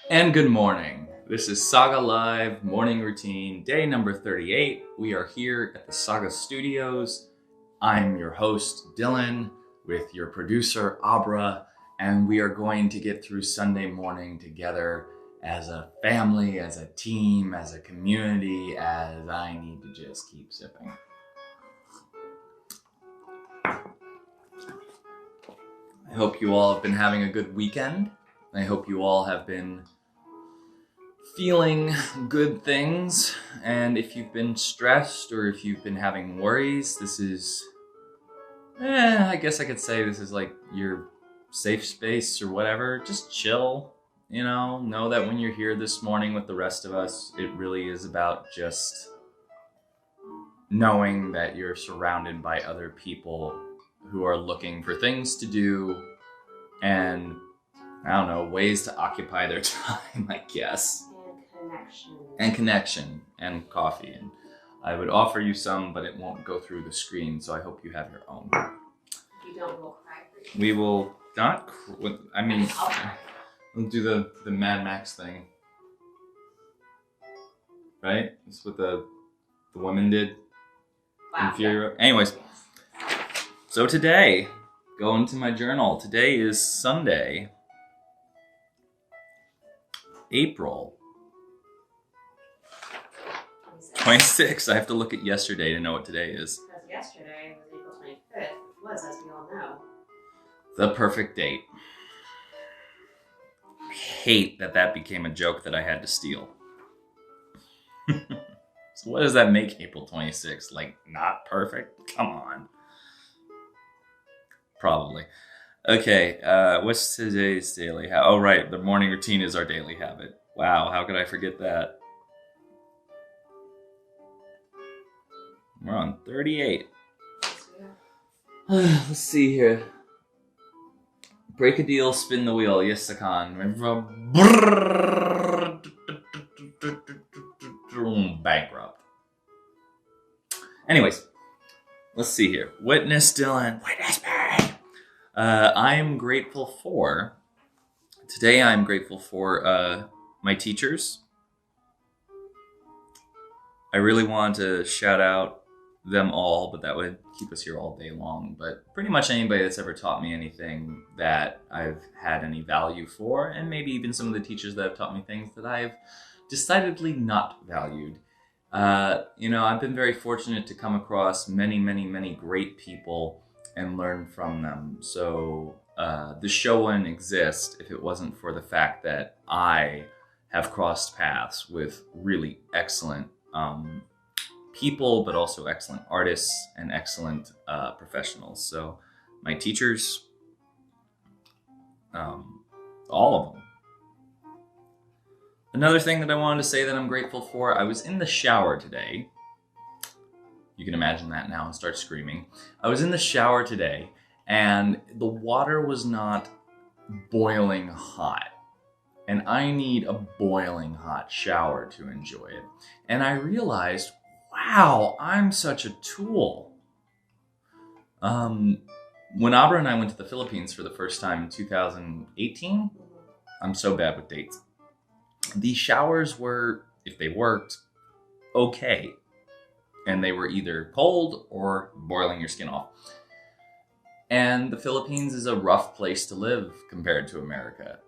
And good morning. This is Saga Live Morning Routine, day number 38. We are here at the Saga Studios. I'm your host, Dylan, with your producer, Abra, and we are going to get through Sunday morning together as a family, as a team, as a community, as I need to just keep sipping. I hope you all have been having a good weekend. I hope you all have been feeling good things, and if you've been stressed or if you've been having worries, this is, I guess I could say this is like your safe space or whatever. Just chill, know that when you're here this morning with the rest of us, it really is about just knowing that you're surrounded by other people who are looking for things to do and, I don't know, ways to occupy their time, I guess. And connection and coffee. And I would offer you some, but it won't go through the screen, so I hope you have your own. If you don't, we'll cry for you. We will not, we'll do the Mad Max thing. Right? That's what the women did. Wow. Yeah. Anyways, so today, go into my journal. Today is Sunday, April 26th. I have to look at yesterday to know what today is. Because yesterday was April 25th, which was, as we all know, the perfect date. I hate that became a joke that I had to steal. So what does that make April 26th? Like, not perfect? Come on. Probably. Okay, what's today's daily habit? Oh, right, the morning routine is our daily habit. Wow, how could I forget that? We're on 38. Let's see here. Break a deal, spin the wheel. Yes, I can. Bankrupt. Anyways, let's see here. Witness Dylan. Witness me. I am grateful for, today I'm grateful for my teachers. I really want to shout out them all, but that would keep us here all day long. But pretty much anybody that's ever taught me anything that I've had any value for, and maybe even some of the teachers that have taught me things that I've decidedly not valued. I've been very fortunate to come across many, many, many great people and learn from them. So the show wouldn't exist if it wasn't for the fact that I have crossed paths with really excellent people, but also excellent artists and excellent professionals. So my teachers, all of them. Another thing that I wanted to say that I'm grateful for, I was in the shower today. You can imagine that now and start screaming. I was in the shower today and the water was not boiling hot. And I need a boiling hot shower to enjoy it. And I realized, wow, I'm such a tool. When Abra and I went to the Philippines for the first time in 2018, I'm so bad with dates. The showers were, if they worked, okay. And they were either cold or boiling your skin off. And the Philippines is a rough place to live compared to America.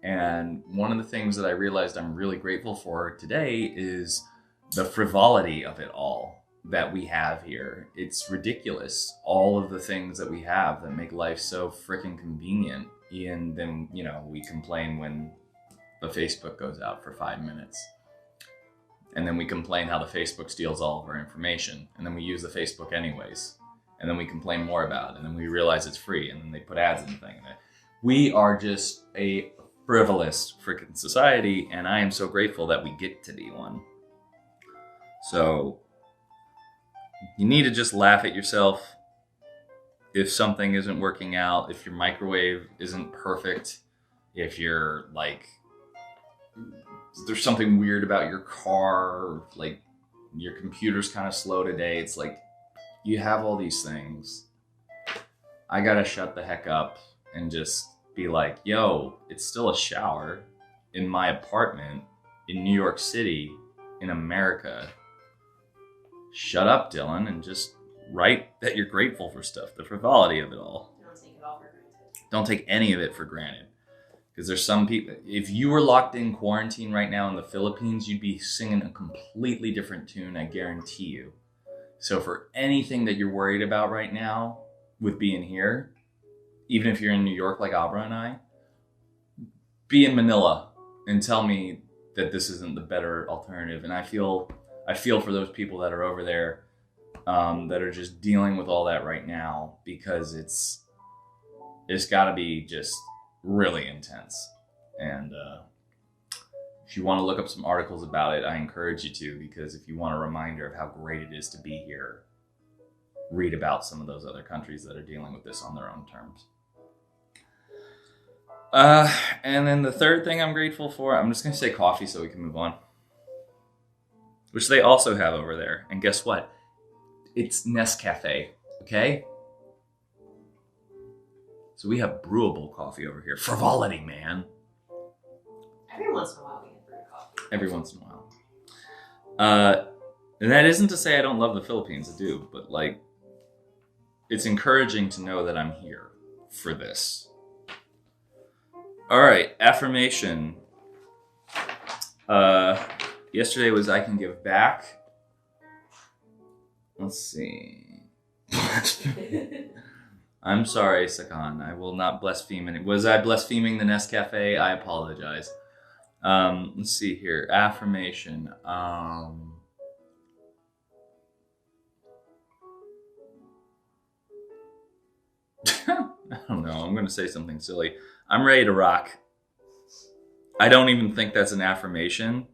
And one of the things that I realized I'm really grateful for today is the frivolity of it all that we have here. It's ridiculous, all of the things that we have that make life so freaking convenient. And then, we complain when the Facebook goes out for 5 minutes. And then we complain how the Facebook steals all of our information. And then we use the Facebook anyways. And then we complain more about it. And then we realize it's free. And then they put ads in the thing. We are just a frivolous freaking society. And I am so grateful that we get to be one. So you need to just laugh at yourself if something isn't working out, if your microwave isn't perfect, if you're like, there's something weird about your car, like your computer's kind of slow today. It's like, you have all these things. I gotta shut the heck up and just be like, yo, it's still a shower. in my apartment in New York City, in America. Shut up, Dylan, and just write that you're grateful for stuff. The frivolity of it all. Don't take it all for granted. Don't take any of it for granted. Because there's some people, if you were locked in quarantine right now in the Philippines, you'd be singing a completely different tune, I guarantee you. So for anything that you're worried about right now with being here, even if you're in New York like Abra and I, be in Manila and tell me that this isn't the better alternative. And I feel for those people that are over there that are just dealing with all that right now, because it's got to be just really intense. And if you want to look up some articles about it, I encourage you to, because if you want a reminder of how great it is to be here, read about some of those other countries that are dealing with this on their own terms. And then the third thing I'm grateful for, I'm just going to say coffee so we can move on, which they also have over there. And guess what? It's Nescafe, okay? So we have brewable coffee over here. Frivolity, man. Every once in a while we get brewed coffee. Every once in a while. And that isn't to say I don't love the Philippines. I do. But, like, it's encouraging to know that I'm here for this. All right. Affirmation. Yesterday was I can give back. Let's see. I'm sorry, Sagan. I will not blaspheme. Was I blaspheming the Nescafe? I apologize. Let's see here. Affirmation. I don't know. I'm going to say something silly. I'm ready to rock. I don't even think that's an affirmation,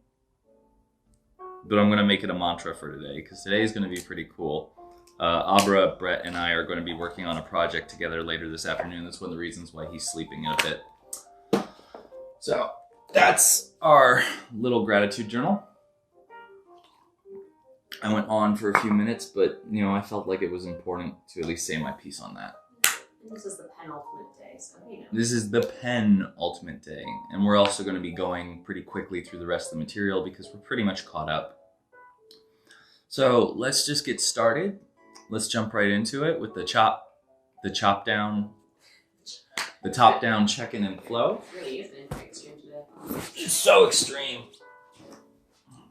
but I'm going to make it a mantra for today, because today is going to be pretty cool. Abra, Brett, and I are going to be working on a project together later this afternoon. That's one of the reasons why he's sleeping in a bit. So that's our little gratitude journal. I went on for a few minutes, but I felt like it was important to at least say my piece on that. This is the penultimate day, so This is the penultimate day, and we're also going to be going pretty quickly through the rest of the material because we're pretty much caught up. So let's just get started. Let's jump right into it with the top down check-in and flow. It really is an extreme today. It's so extreme.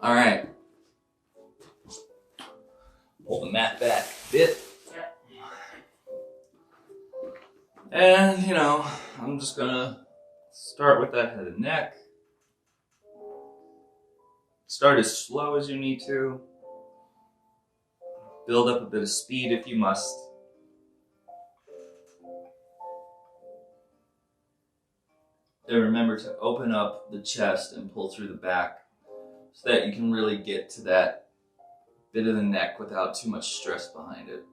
All right. Pull the mat back a bit. Yep. And, I'm just going to start with that head and neck. Start as slow as you need to. Build up a bit of speed if you must. And remember to open up the chest and pull through the back so that you can really get to that bit of the neck without too much stress behind it.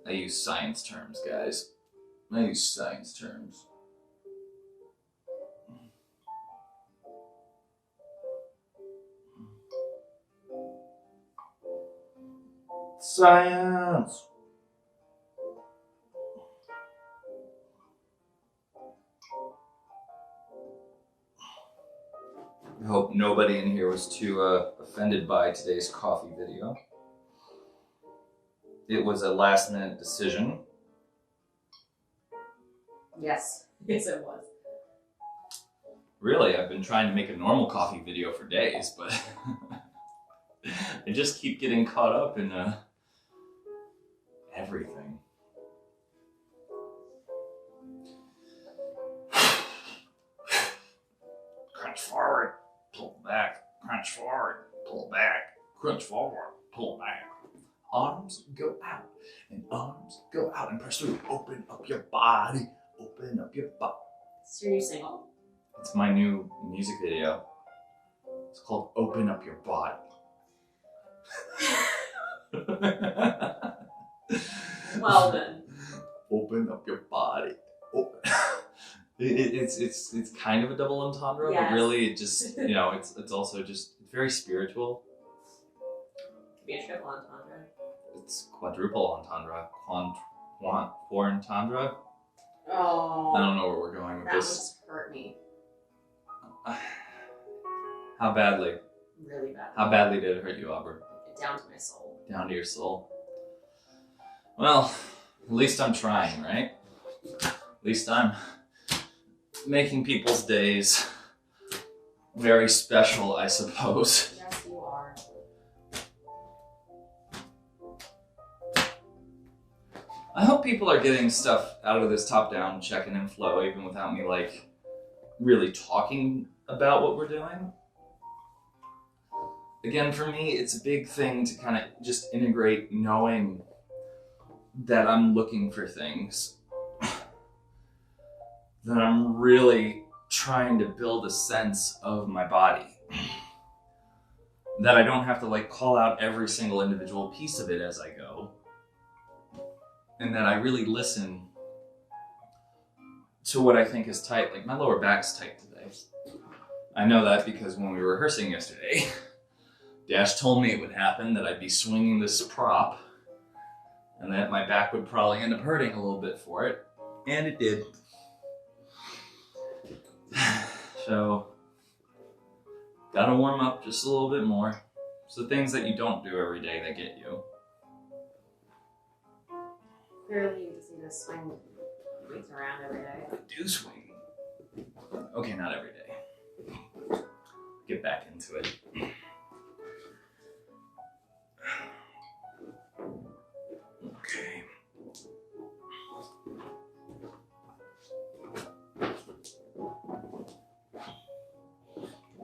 I use science terms, guys. I use science terms. Science! I hope nobody in here was too offended by today's coffee video. It was a last-minute decision. Yes. Yes, it was. Really, I've been trying to make a normal coffee video for days, but I just keep getting caught up in everything. Crunch forward, pull back, crunch forward, pull back, crunch forward, pull back. Arms go out, and arms go out, and press through. Open up your body, open up your body. Is this your new single? It's my new music video. It's called Open Up Your Body. Well then. Open up your body. Open. It's kind of a double entendre, Yes. but really it just, it's also just very spiritual. Could be a triple entendre. It's quadruple entendre. Quarantendre. Oh. I don't know where we're going with That this. was hurt me. How badly? Really badly. How badly did it hurt you, Abra? Down to my soul. Down to your soul. Well, at least I'm trying, right? At least I'm making people's days very special, I suppose. Yes, you are. I hope people are getting stuff out of this top-down check-in and flow, even without me, like, really talking about what we're doing. Again, for me, it's a big thing to kind of just integrate knowing that I'm looking for things. That I'm really trying to build a sense of my body. That I don't have to, like, call out every single individual piece of it as I go. And that I really listen to what I think is tight. Like, my lower back's tight today. I know that because when we were rehearsing yesterday, Dash told me it would happen, that I'd be swinging this prop, and that my back would probably end up hurting a little bit for it. And it did. So, gotta warm up just a little bit more. It's the things that you don't do every day that get you. Clearly, you just need to swing weights around every day. I do swing. Okay, not every day. Get back into it. Okay.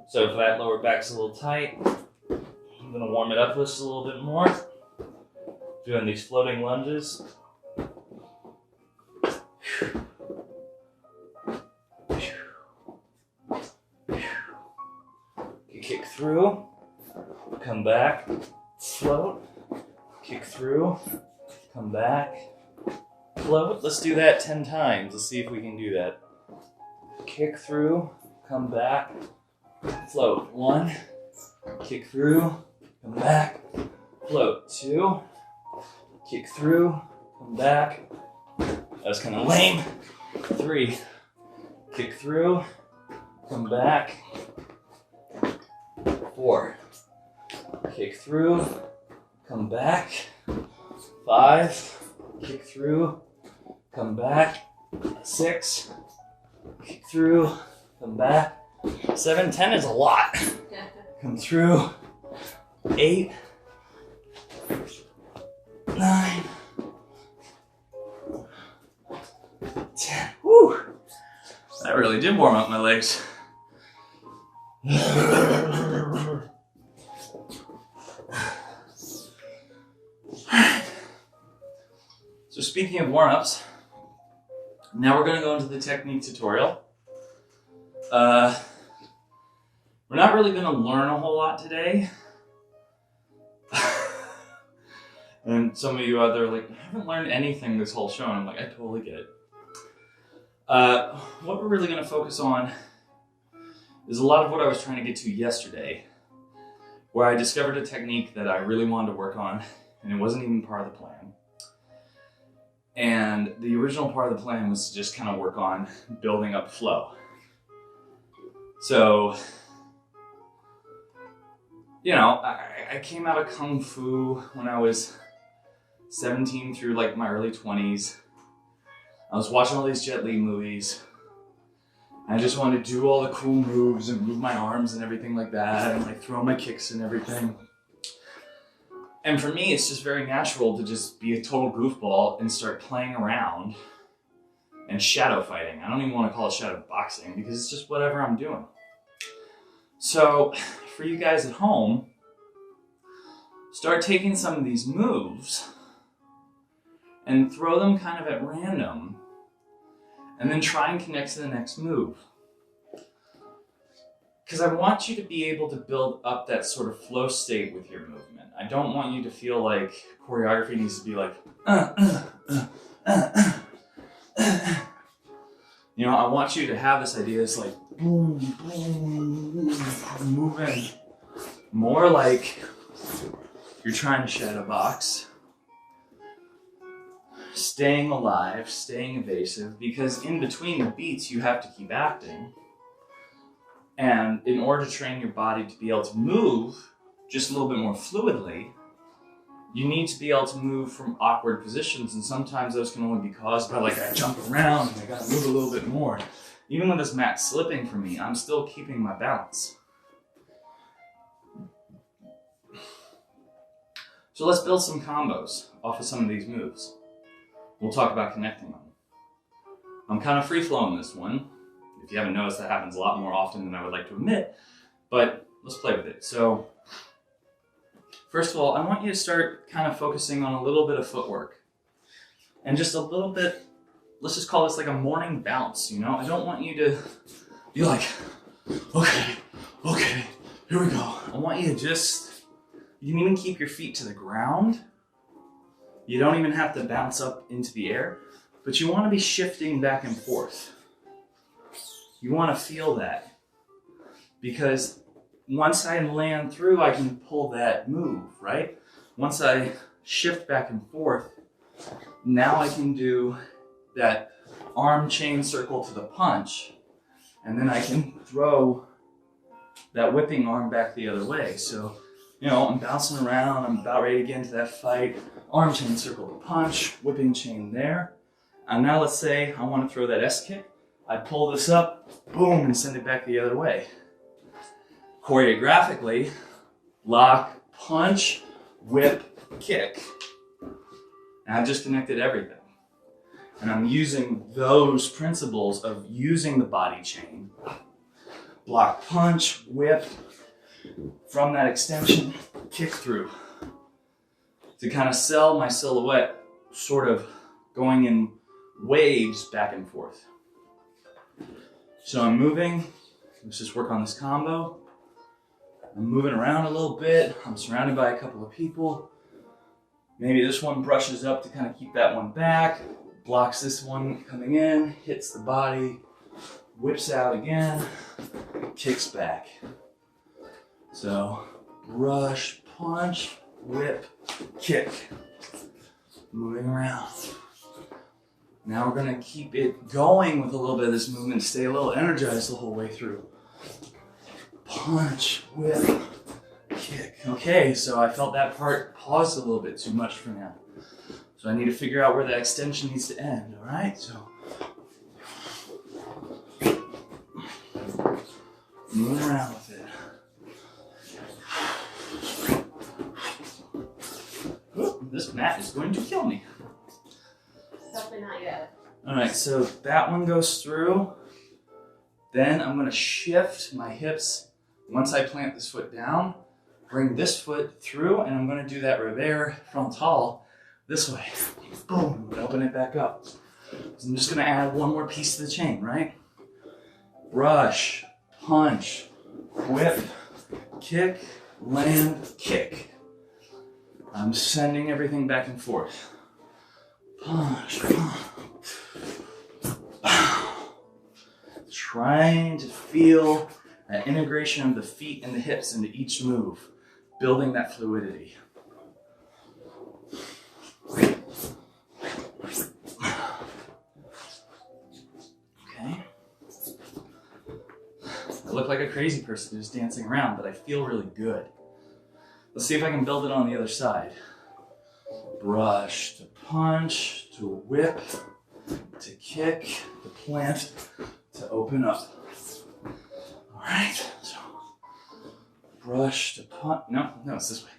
So if that lower back's a little tight, I'm gonna warm it up just a little bit more. Doing these floating lunges. You kick through, come back, float, kick through, come back, float. Let's do that 10 times. Let's see if we can do that. Kick through, come back, float. 1, kick through, come back, float. 2, kick through, come back. That was kind of lame. 3, kick through, come back. 4, kick through, come back. 5, kick through, come back. 6, kick through, come back. 7, 10 is a lot. Come through. 8, 9, 10. Woo! That really did warm up my legs. So speaking of warm-ups, now we're going to go into the technique tutorial. We're not really going to learn a whole lot today. And some of you out there are like, I haven't learned anything this whole show. And I'm like, I totally get it. What we're really going to focus on is a lot of what I was trying to get to yesterday, where I discovered a technique that I really wanted to work on, and it wasn't even part of the plan. And the original part of the plan was to just kind of work on building up flow. So, you know, I came out of Kung Fu when I was 17 through like my early 20s. I was watching all these Jet Li movies. I just wanted to do all the cool moves and move my arms and everything like that, and like throw my kicks and everything. And for me, it's just very natural to just be a total goofball and start playing around and shadow fighting. I don't even want to call it shadow boxing because it's just whatever I'm doing. So for you guys at home, start taking some of these moves and throw them kind of at random, and then try and connect to the next move. Because I want you to be able to build up that sort of flow state with your movement. I don't want you to feel like choreography needs to be like, You know, I want you to have this idea, it's like, boom, boom, moving more like you're trying to shadow box. staying alive, staying evasive, because in between the beats you have to keep acting. And in order to train your body to be able to move just a little bit more fluidly, you need to be able to move from awkward positions, and sometimes those can only be caused by like I jump around and I gotta move a little bit more. Even with this mat slipping for me, I'm still keeping my balance. So let's build some combos off of some of these moves. We'll talk about connecting them. I'm kind of free-flowing this one. If you haven't noticed, that happens a lot more often than I would like to admit, but let's play with it. So, first of all, I want you to start kind of focusing on a little bit of footwork. And just a little bit, let's just call this like a morning bounce, you know? I don't want you to be like, okay, here we go. I want you to just, you can even keep your feet to the ground. You don't even have to bounce up into the air, but you want to be shifting back and forth. You want to feel that, because once I land through, I can pull that move, right? Once I shift back and forth, now I can do that arm chain circle to the punch, and then I can throw that whipping arm back the other way. So, you know, I'm bouncing around, I'm about ready to get into that fight, arm chain circle to punch, whipping chain there. And now let's say I want to throw that S kick. I pull this up, boom, and send it back the other way. Choreographically, lock, punch, whip, kick. And I've just connected everything. And I'm using those principles of using the body chain. Block, punch, whip, from that extension, kick through. To kind of sell my silhouette, sort of going in waves back and forth. So I'm moving, let's just work on this combo. I'm moving around a little bit. I'm surrounded by a couple of people. Maybe this one brushes up to kind of keep that one back, blocks this one coming in, hits the body, whips out again, kicks back. So brush, punch, whip, kick. Moving around. Now we're gonna keep it going with a little bit of this movement, stay a little energized the whole way through. Punch, whip, kick. Okay, so I felt that part paused a little bit too much for now. So I need to figure out where that extension needs to end, all right? So, move around with it. Ooh, this mat is going to kill me. Definitely not yet. All right, so that one goes through. Then I'm gonna shift my hips. Once I plant this foot down, bring this foot through, and I'm gonna do that revers frontal this way. Boom, and open it back up. So I'm just gonna add one more piece to the chain, right? Brush, punch, whip, kick, land, kick. I'm sending everything back and forth. Punch, trying to feel that integration of the feet and the hips into each move, building that fluidity. Okay. I look like a crazy person who's dancing around, but I feel really good. Let's see if I can build it on the other side. Brush to punch, to whip, to kick, to plant, to open up. All right, so brush to punch, no, it's this way.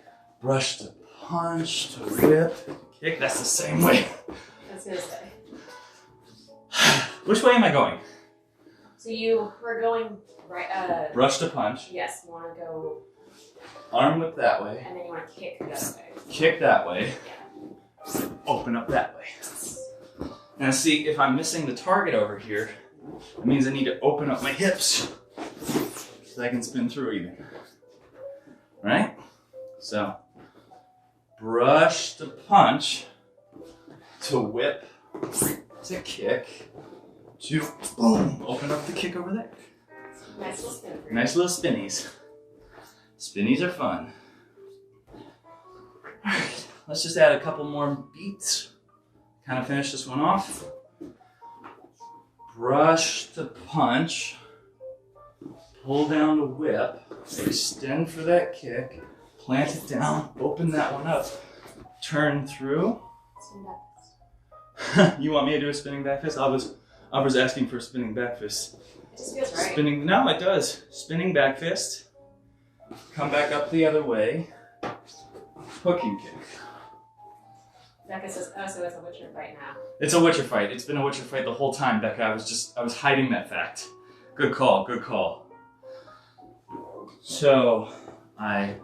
Brush to punch, to whip, to kick, that's the same way. I was gonna say. Which way am I going? So you were going right, Brush to punch. yes, you wanna go, Arm whip that way. and then you wanna kick the other way. Kick that way. Yeah. Open up that way. Now see, if I'm missing the target over here, that means I need to open up my hips so I can spin through even. Right? So, brush to punch, to whip, to kick, to boom, open up the kick over there. Nice little spin. Nice little spinnies. Spinnies are fun. All right, let's just add a couple more beats, kind of finish this one off. Brush to punch, pull down to whip, extend for that kick, plant it down, open that one up, turn through. You want me to do a spinning back fist? I was asking for a spinning back fist. It just feels right. Spinning, no, it does. Spinning back fist. Come back up the other way. Hooking kick. Becca says, oh, so it's a Witcher fight now. It's a Witcher fight. It's been a Witcher fight the whole time, Becca. I was hiding that fact. Good call, good call. So, I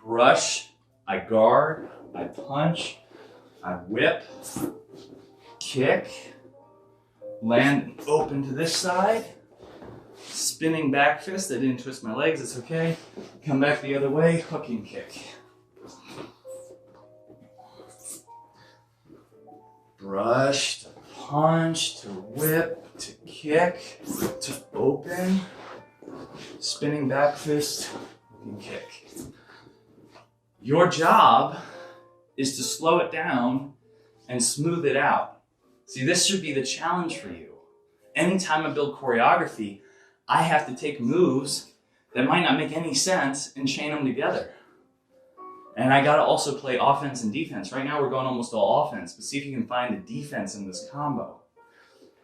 brush, I guard, I punch, I whip, kick, land open to this side, spinning back fist. I didn't twist my legs, it's okay. Come back the other way, hooking kick. Brush to punch to whip to kick to open, spinning back fist, hooking kick. Your job is to slow it down and smooth it out. See, this should be the challenge for you. Anytime I build choreography, I have to take moves that might not make any sense and chain them together. And I gotta also play offense and defense. Right now we're going almost all offense, but see if you can find the defense in this combo.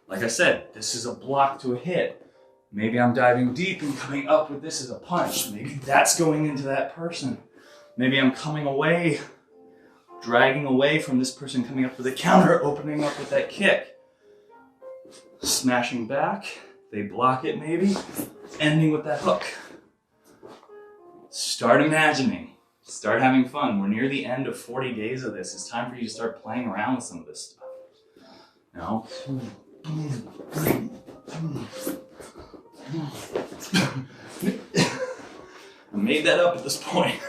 Like I said, this is a block to a hit. Maybe I'm diving deep and coming up with this as a punch. Maybe that's going into that person. Maybe I'm coming away, dragging away from this person coming up with a counter, opening up with that kick. Smashing back, they block it maybe, ending with that hook. Start imagining. Start having fun. We're near the end of 40 days of this. It's time for you to start playing around with some of this stuff. Now, I made that up at this point.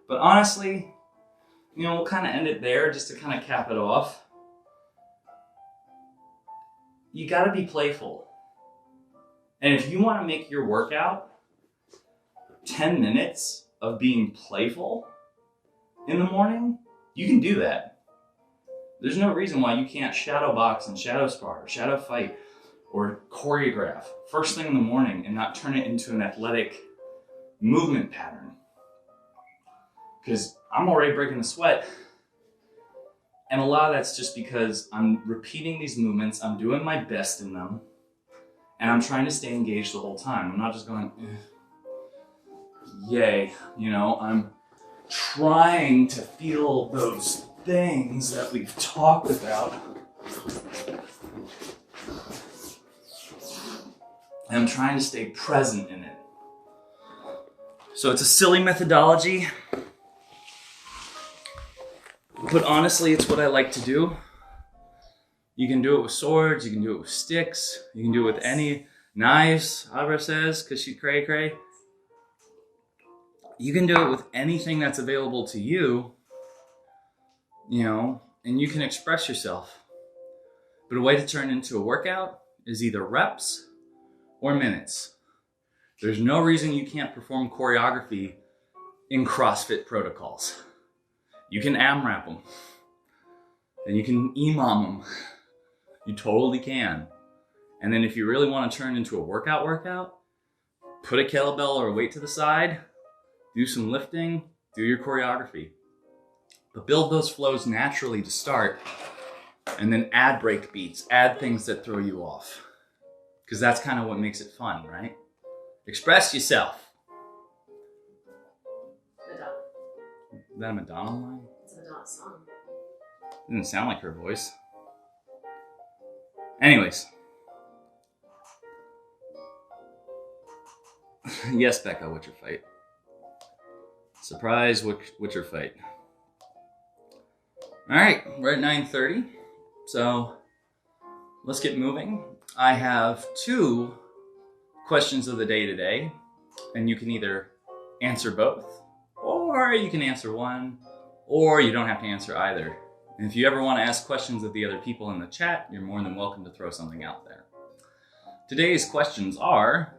But honestly, you know, we'll kind of end it there just to kind of cap it off. You got to be playful. And if you want to make your workout 10 minutes of being playful in the morning, you can do that. There's no reason why you can't shadow box and shadow spar, or shadow fight, or choreograph first thing in the morning and not turn it into an athletic movement pattern. Because I'm already breaking a sweat. And a lot of that's just because I'm repeating these movements, I'm doing my best in them, and I'm trying to stay engaged the whole time. I'm not just going, yay, you know, I'm trying to feel those things that we've talked about. And I'm trying to stay present in it. So it's a silly methodology, but honestly, it's what I like to do. You can do it with swords, you can do it with sticks, you can do it with any knives, Abra says, because she's cray-cray. You can do it with anything that's available to you, you know, and you can express yourself. But a way to turn into a workout is either reps or minutes. There's no reason you can't perform choreography in CrossFit protocols. You can AMRAP them, and you can EMOM them. You totally can. And then if you really want to turn into a workout, put a kettlebell or a weight to the side, do some lifting, do your choreography. But build those flows naturally to start, and then add break beats, add things that throw you off. Because that's kind of what makes it fun, right? Express yourself. Madonna. Is that a Madonna line? It's a Madonna song. Didn't sound like her voice. Anyways. Yes, Becca, Witcher fight. Surprise Witcher fight. All right, we're at 9:30, so let's get moving. I have 2 questions of the day today, and you can either answer both, or you can answer one, or you don't have to answer either. And if you ever want to ask questions of the other people in the chat, you're more than welcome to throw something out there. Today's questions are,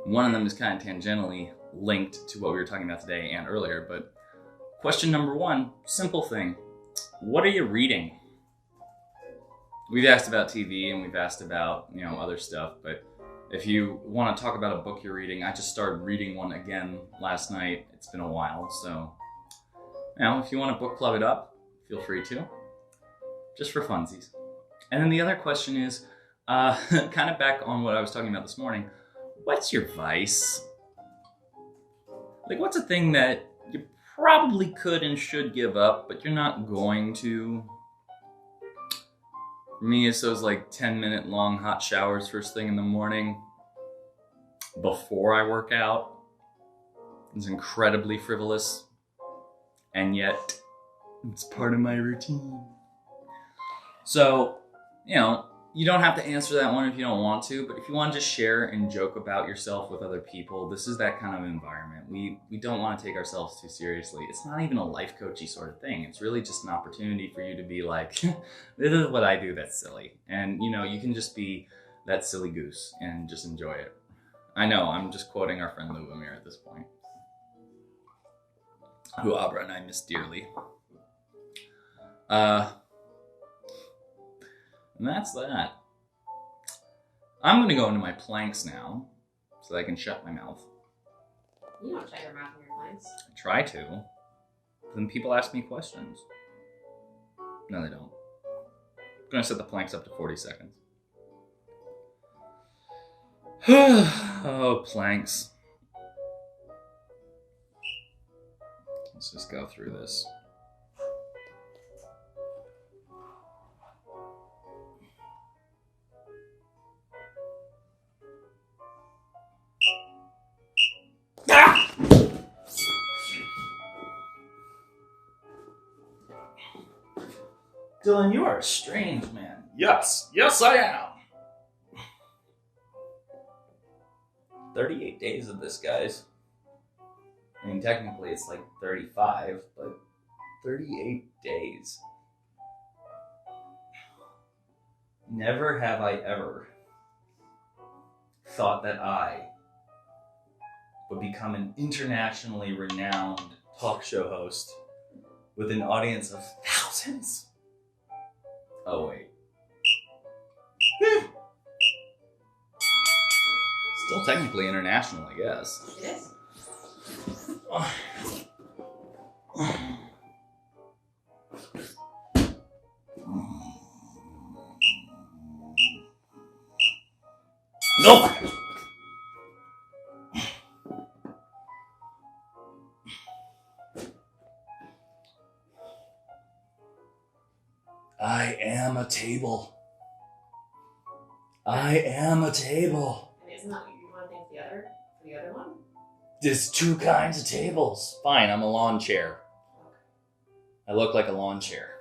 one of them is kind of tangentially linked to what we were talking about today and earlier, but Question number 1, simple thing. What are you reading? We've asked about TV and we've asked about, other stuff, but if you want to talk about a book you're reading, I just started reading one again last night. It's been a while, so if you want to book club it up, feel free to, just for funsies. And then the other question is, kind of back on what I was talking about this morning, what's your vice? Like, what's a thing that you probably could and should give up, but you're not going to? For me, it's those 10-minute long hot showers first thing in the morning before I work out. It's incredibly frivolous, and yet it's part of my routine. So, you don't have to answer that one if you don't want to, but if you want to just share and joke about yourself with other people, this is that kind of environment. We don't want to take ourselves too seriously. It's not even a life coachy sort of thing. It's really just an opportunity for you to be like, this is what I do that's silly. And, you can just be that silly goose and just enjoy it. I know, I'm just quoting our friend Lubomir at this point, who Abra and I miss dearly. And that's that. I'm going to go into my planks now so that I can shut my mouth. You don't shut your mouth in your planks. I try to. Then people ask me questions. No, they don't. I'm going to set the planks up to 40 seconds. Oh, planks. Let's just go through this. Dylan, you are a strange man. Yes, I am. 38 days of this, guys. I mean, technically it's 35, but 38 days. Never have I ever thought that I would become an internationally renowned talk show host with an audience of thousands. Oh, wait. Still technically international, I guess. It is. No! I am a table. I am a table. And isn't that what you want to think the other one? There's 2 kinds of tables. Fine, I'm a lawn chair. I look like a lawn chair.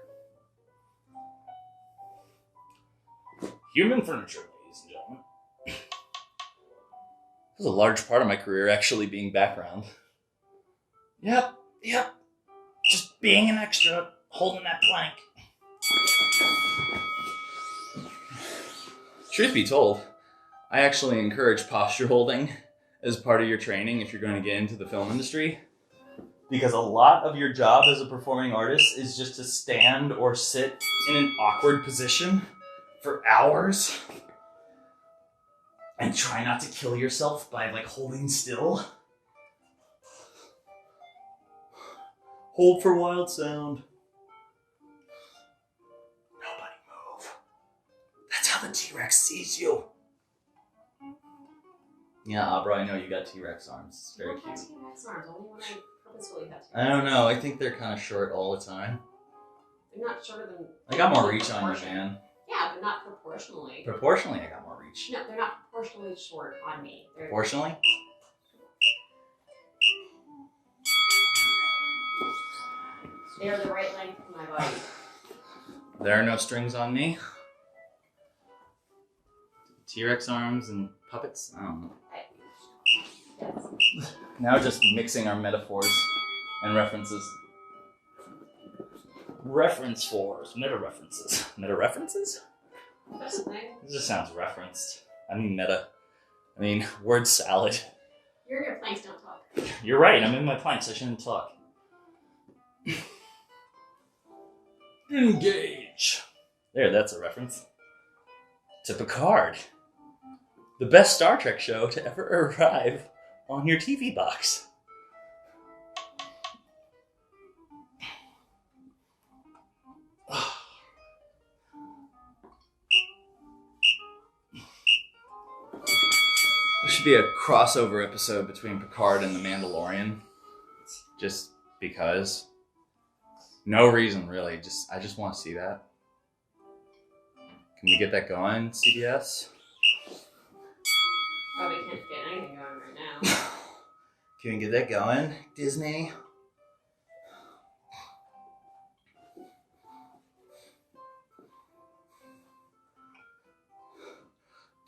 Human furniture, ladies and gentlemen. This is a large part of my career actually being background. Yep. Just being an extra, holding that plank. Truth be told, I actually encourage posture holding as part of your training if you're going to get into the film industry. Because a lot of your job as a performing artist is just to stand or sit in an awkward position for hours and try not to kill yourself by holding still. Hold for wild sound. Nobody move. That's how the T-Rex sees you. Yeah, Abra, I know you got T-Rex arms. It's very cute. T-Rex arms, only when I purposefully have T-Rex. I don't know. I think they're kind of short all the time. They're not shorter than... I got more reach on you, man. Yeah, but not proportionally. Proportionally, I got more reach. No, they're not proportionally short on me. They're... Proportionally? They are the right length for my body. There are no strings on me. T-Rex arms and puppets? I don't know. Yes. Now just mixing our metaphors and references. Reference fours. Meta-references. Meta-references? That's the thing. It just sounds referenced. I mean meta. I mean word salad. You're in your planks, don't talk. You're right, I'm in my planks, I shouldn't talk. Engage. There, that's a reference to Picard, the best Star Trek show to ever arrive on your TV box. There should be a crossover episode between Picard and The Mandalorian. Just because. No reason, really. I just want to see that. Can we get that going, CBS? Probably can't get anything going right now. Can we get that going, Disney?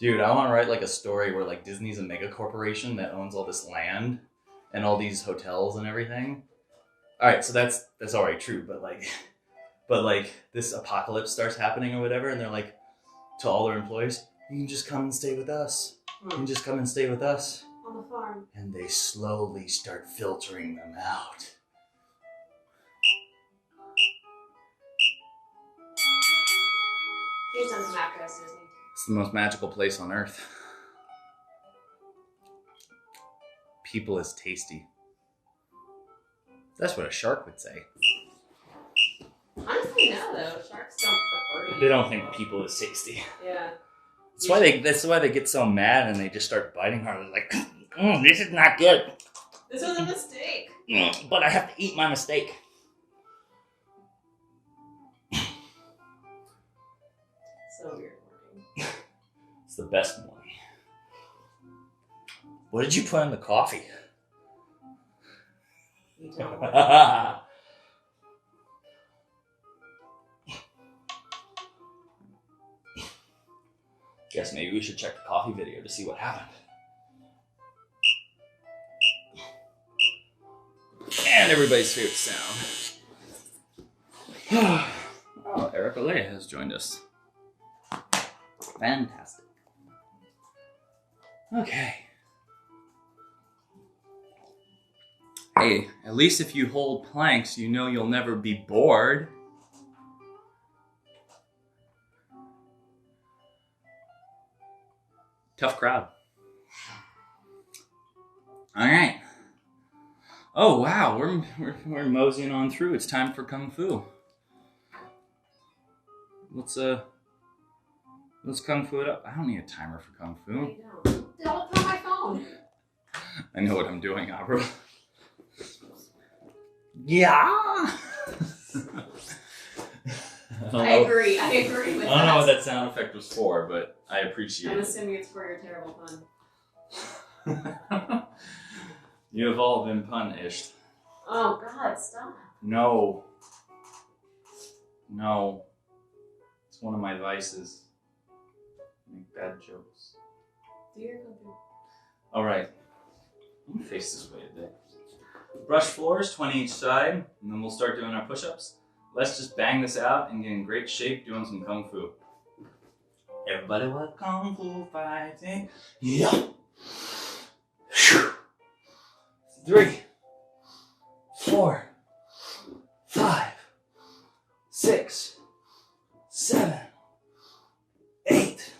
Dude, I want to write like a story where like Disney's a mega corporation that owns all this land and all these hotels and everything. All right, so that's already true, but like this apocalypse starts happening or whatever, and they're like to all their employees, you can just come and stay with us. You can just come and stay with us. On the farm. And they slowly start filtering them out. Here's on the map, guys, Disney. It's the most magical place on earth. People is tasty. That's what a shark would say. Honestly, no, though. Sharks don't prefer to They don't think people is tasty. Yeah. That's why they get so mad and they just start biting hard. They're like, this is not good. This was a mistake. But I have to eat my mistake. So weird morning. It's the best morning. What did you put in the coffee? You don't know. Guess maybe we should check the coffee video to see what happened. And everybody's favorite sound. Oh, Erica Leia has joined us. Fantastic. Okay. Hey, at least if you hold planks, you know you'll never be bored. Tough crowd. All right. Oh wow, we're moseying on through. It's time for Kung Fu. Let's Kung Fu it up. I don't need a timer for Kung Fu. I don't. Don't put my phone. I know what I'm doing, Abra. Yeah. I agree with that. I don't know what that sound effect was for, but I appreciate I'm it. assuming it's for your terrible pun. You have all been punished. Oh, God, stop. No. It's one of my vices. Make bad jokes. Do your cooking. All right. I'm going to face this way a bit. Brush floors, 20 each side, and then we'll start doing our push-ups. Let's just bang this out and get in great shape doing some Kung Fu. Everybody was Kung Fu fighting. Yeah. 3, 4, 5, 6, 7, 8,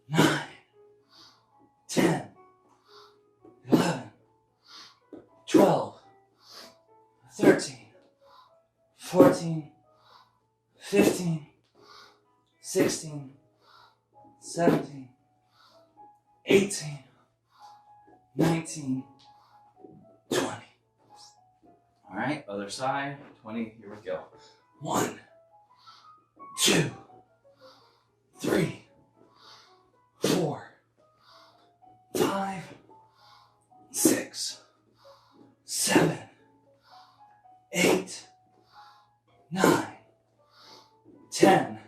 9, 10, 11, 12, 13, 14, 15, 16, 17, 18, 19, 20. All right, other side, 20, here we go. 1, 2, 3, 4, 5, 6, 7, 8, 9, 10,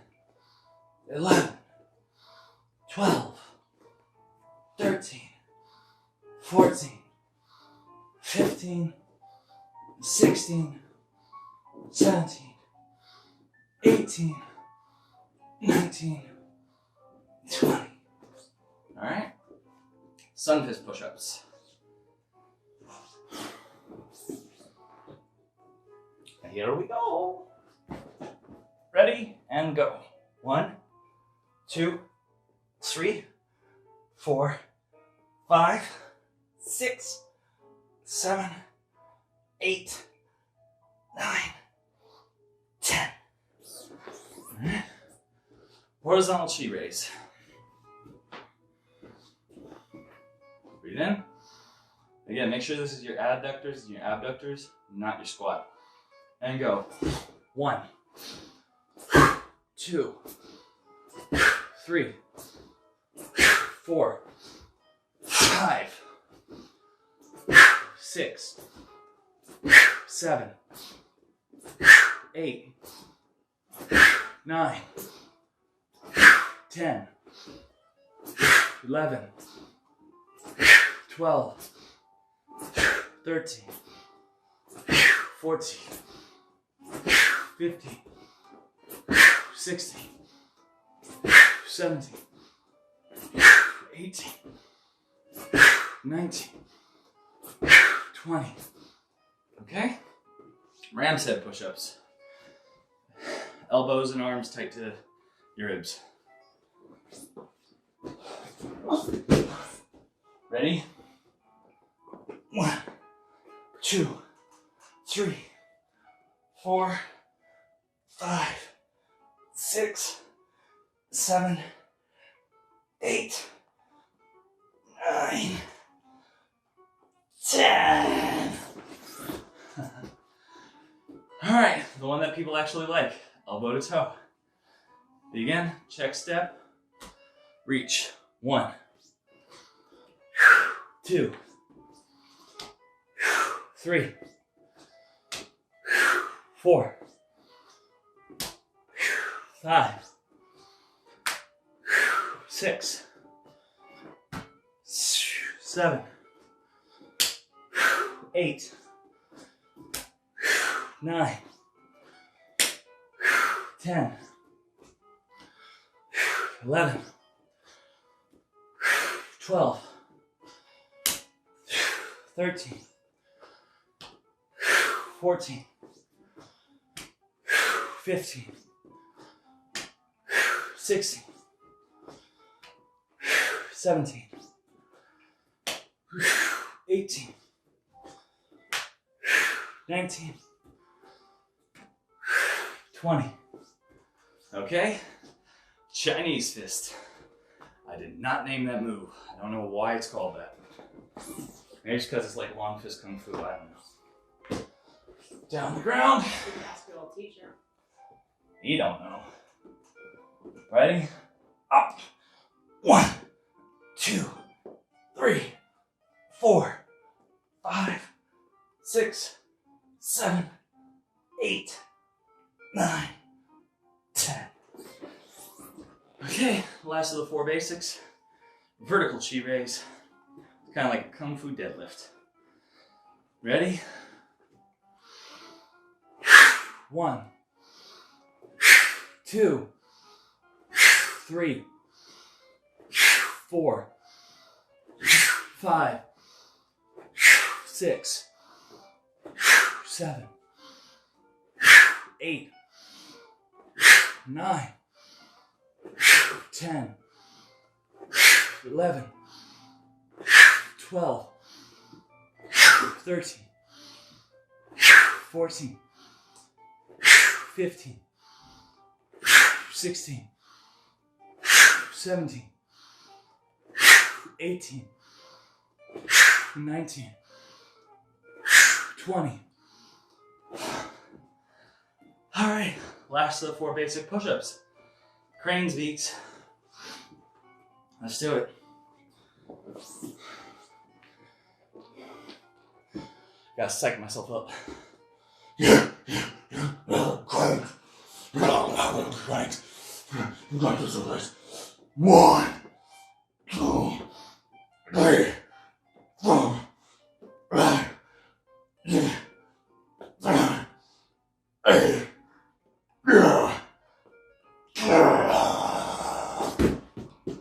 11, 12, 13, 14, 15, 16, 17, 18, 19, 20. All right. Sun fist push-ups. Here we go. Ready and go. 1, 2, 3, 4, 5, 6, 7, 8, 9, 10. Right. Horizontal chi raise. Breathe in. Again, make sure this is your adductors and your abductors, not your squat. And go. 1, 2, 3, 4, 5, 6, 7, 8, 9, 10, 11, 12, 13, 14, 15, 16, 17, 18, 19, 20. Okay? Ram's head push-ups. Elbows and arms tight to your ribs. Ready? 1, 2, 3, 4, 5, 6, 7, 8, 9, 10. All right, the one that people actually like, elbow to toe. Begin, check step, reach. 1, 2, 3, 4, 5, 6, 7, 8, 9, 10, 11, 12, 13, 14, 15, 16, 17, 18, 19, 20. Okay? Chinese fist. I did not name that move. I don't know why it's called that. Maybe it's because it's like long fist kung fu. I don't know. Down the ground. You can ask your old teacher. You don't know. Ready? Up. 1, 2, 3, 4, 5, 6, 7, 8, 9, 10. Okay, last of the 4 basics. Vertical chi raise. Kind of like a kung fu deadlift. Ready? 1, 2, 3, 4, 5, 6, 7, 8, 9, 10, 11, 12, 13, 14, 15, 16, 17, 18, 19, 20. All right, last of the 4 basic push-ups. Cranes, beaks. Let's do it. Gotta psych myself up. Cranks. 1, 2, 3, 4, 5, 6, 7, 8.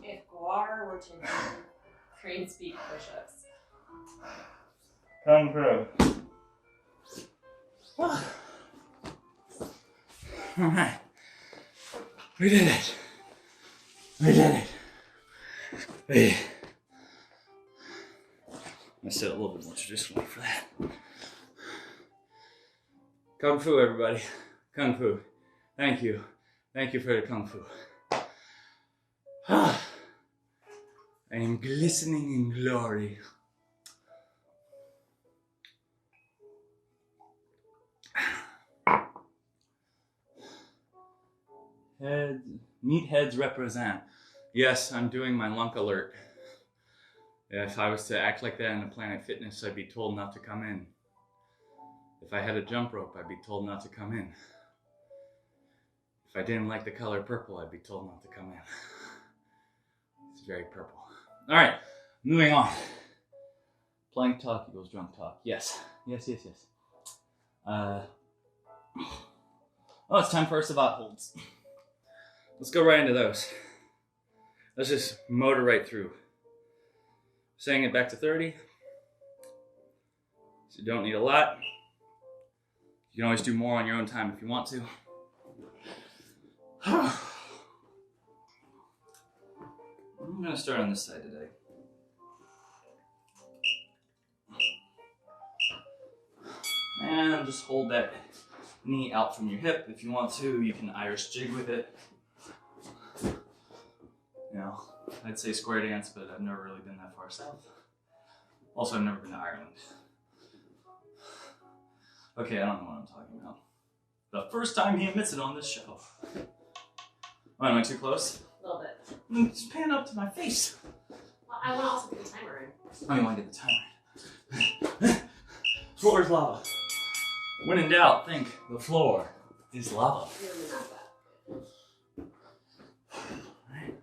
If Guar were to do crane speak push-ups. Kung Fu. All right. We did it. We did it. We. I sit a little bit more traditionally for that. Kung Fu, everybody. Kung Fu. Thank you. Thank you for the Kung Fu. I am glistening in glory. Heads, meatheads represent. Yes, I'm doing my lunk alert. If I was to act like that in the Planet Fitness, I'd be told not to come in. If I had a jump rope, I'd be told not to come in. If I didn't like the color purple, I'd be told not to come in. It's very purple. All right, moving on. Plank talk equals drunk talk. Yes, yes, yes, yes. Oh, it's time for our Savate holds. Let's go right into those. Let's just motor right through. Saying it back to 30. So you don't need a lot. You can always do more on your own time if you want to. I'm going to start on this side today. And just hold that knee out from your hip. If you want to, you can Irish jig with it. You know, I'd say square dance, but I've never really been that far south. Also, I've never been to Ireland. Okay, I don't know what I'm talking about. The first time he admits it on this show. Oh, am I too close? A little bit. Just pan up to my face. Well, I want to also get the timer in. Oh, you want to get the timer? Floor is lava. When in doubt, think the floor is lava. Really not that. Alright.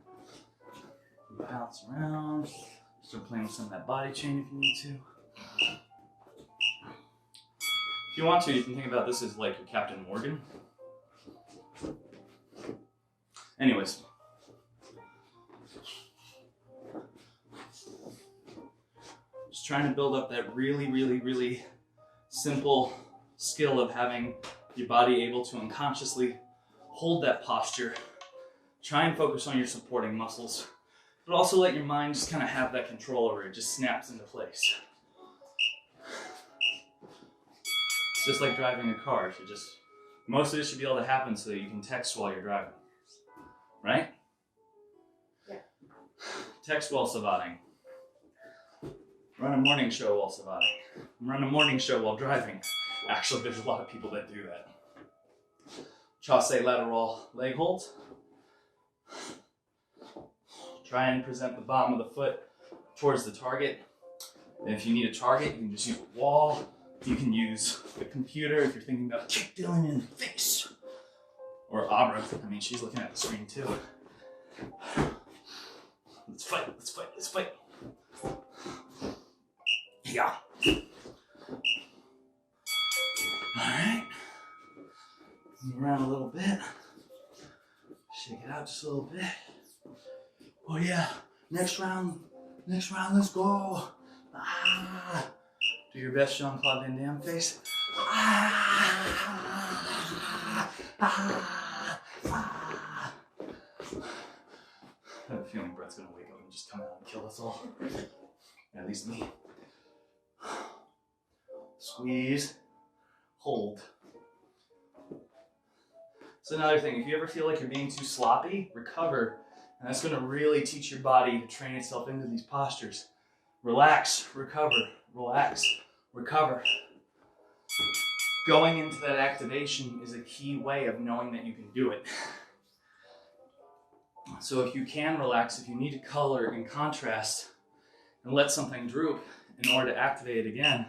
Bounce around. Start playing with some of that body chain if you need to. If you want to, you can think about this as like your Captain Morgan. Anyways. Just trying to build up that really simple skill of having your body able to unconsciously hold that posture. Try and focus on your supporting muscles, but also let your mind just kind of have that control over it. It just snaps into place. It's just like driving a car. Most of it should be able to happen so that you can text while you're driving. Right? Yeah. Text while savating. Run a morning show while savating. Run a morning show while driving. Actually, there's a lot of people that do that. Chasse lateral leg holds. Try and present the bottom of the foot towards the target. And if you need a target, you can just use a wall. You can use the computer if you're thinking about kick Dylan in the face. Or Abra. I mean, she's looking at the screen too. Let's fight, let's fight, let's fight. Yeah. Alright. Move around a little bit. Shake it out just a little bit. Oh yeah. Next round, let's go. Ah. Do your best Jean-Claude Van Damme face. Ah. Ah. Ah. I have a feeling Brett's gonna wake up and just come out and kill us all. At least me. Squeeze. Hold. So another thing, if you ever feel like you're being too sloppy, recover. And that's going to really teach your body to train itself into these postures. Relax, recover, relax, recover. Going into that activation is a key way of knowing that you can do it. So if you can relax, if you need to color and contrast and let something droop in order to activate it again,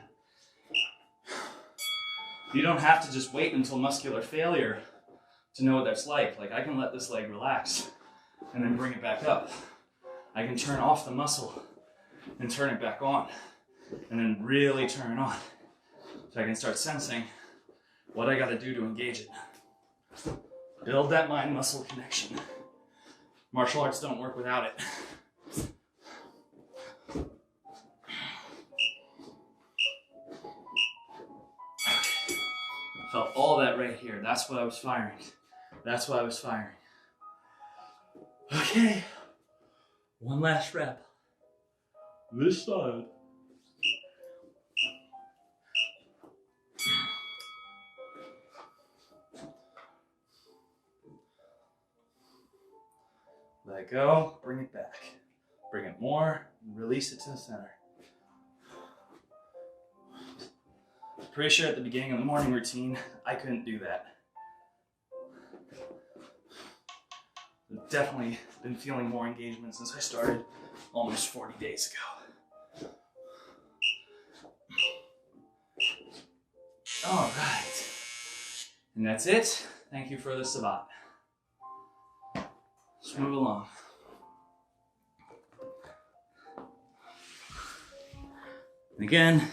you don't have to just wait until muscular failure to know what that's like. Like, I can let this leg relax and then bring it back up. I can turn off the muscle and turn it back on and then really turn it on. So I can start sensing what I gotta do to engage it. Build that mind-muscle connection. Martial arts don't work without it. Felt all that right here. That's what I was firing. That's why I was firing. Okay. One last rep. This side. Let go, bring it back. Bring it more, release it to the center. Pretty sure at the beginning of the morning routine, I couldn't do that. I've definitely been feeling more engagement since I started almost 40 days ago. All right. And that's it. Thank you for the Savate. Let's move along. And again,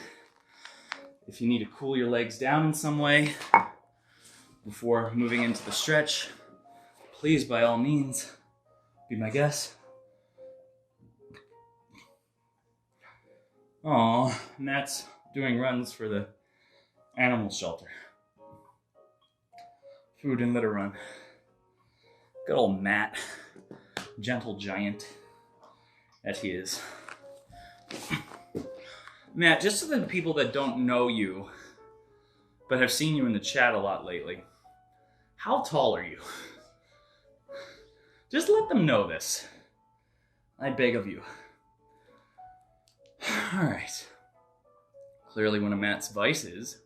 if you need to cool your legs down in some way before moving into the stretch, please, by all means, be my guest. Oh, Matt's doing runs for the animal shelter. Food and litter run. Good old Matt. Gentle giant that he is. Matt, just to the people that don't know you, but have seen you in the chat a lot lately, how tall are you? Just let them know this. I beg of you. Alright. Clearly one of Matt's vices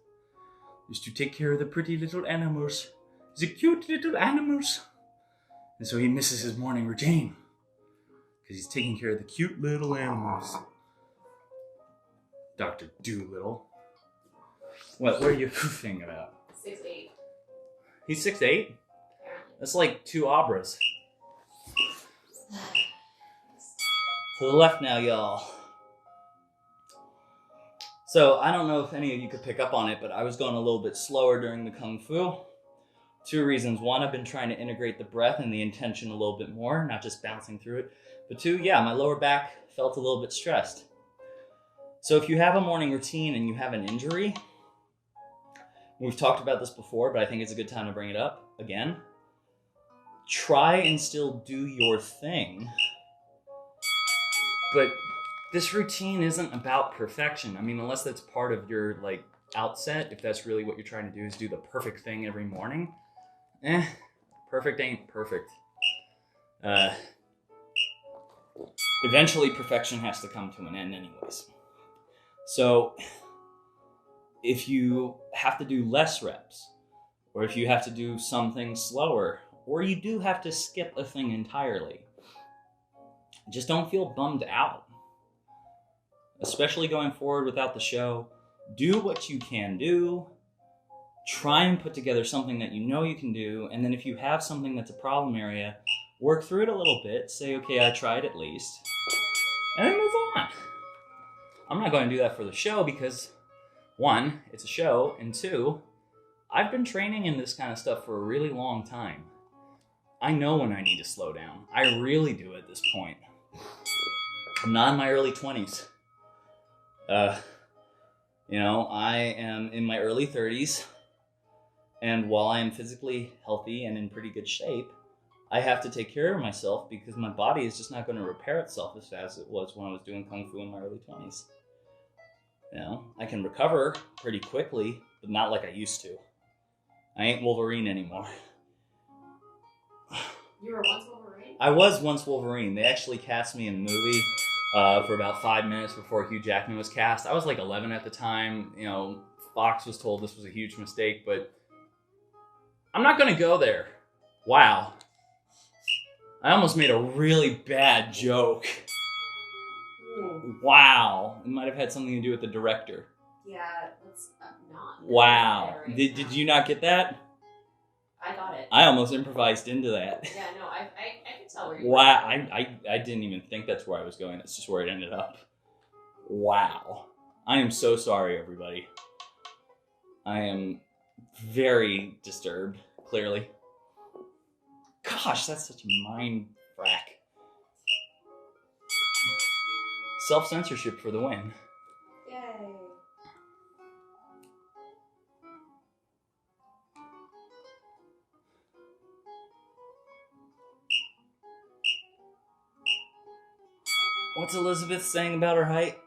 is to take care of the pretty little animals. The cute little animals. And so he misses his morning routine. Because he's taking care of the cute little animals. Dr. Doolittle. What are you hoofing about? 6'8". He's 6'8"? That's like 2 Abras. To the left now, y'all. So, I don't know if any of you could pick up on it, but I was going a little bit slower during the Kung Fu. 2 reasons. 1, I've been trying to integrate the breath and the intention a little bit more, not just bouncing through it. But 2, yeah, my lower back felt a little bit stressed. So if you have a morning routine and you have an injury, we've talked about this before, but I think it's a good time to bring it up again. Try and still do your thing. But this routine isn't about perfection. I mean, unless that's part of your outset, if that's really what you're trying to do is do the perfect thing every morning. Perfect ain't perfect. Eventually perfection has to come to an end anyways. So if you have to do less reps, or if you have to do something slower, or you do have to skip a thing entirely, just don't feel bummed out. Especially going forward without the show, do what you can do. Try and put together something that you know you can do, and then if you have something that's a problem area, work through it a little bit, say, okay, I tried at least, and then move on. I'm not going to do that for the show because, 1, it's a show, and 2, I've been training in this kind of stuff for a really long time. I know when I need to slow down. I really do at this point. I'm not in my early 20s. I am in my early 30s, and while I am physically healthy and in pretty good shape, I have to take care of myself because my body is just not going to repair itself as fast as it was when I was doing Kung Fu in my early 20s. I can recover pretty quickly, but not like I used to. I ain't Wolverine anymore. You were once Wolverine? I was once Wolverine. They actually cast me in the movie for about 5 minutes before Hugh Jackman was cast. I was like 11 at the time. Fox was told this was a huge mistake, but I'm not going to go there. Wow. I almost made a really bad joke. Wow. It might have had something to do with the director. Yeah, let's not. Wow. Did you not get that? I got it. I almost improvised into that. Yeah, no, I can tell where you Wow. I didn't even think that's where I was going. That's just where it ended up. Wow. I am so sorry, everybody. I am very disturbed, clearly. Gosh, that's such a mind frack. Self-censorship for the win. Yay. What's Elizabeth saying about her height?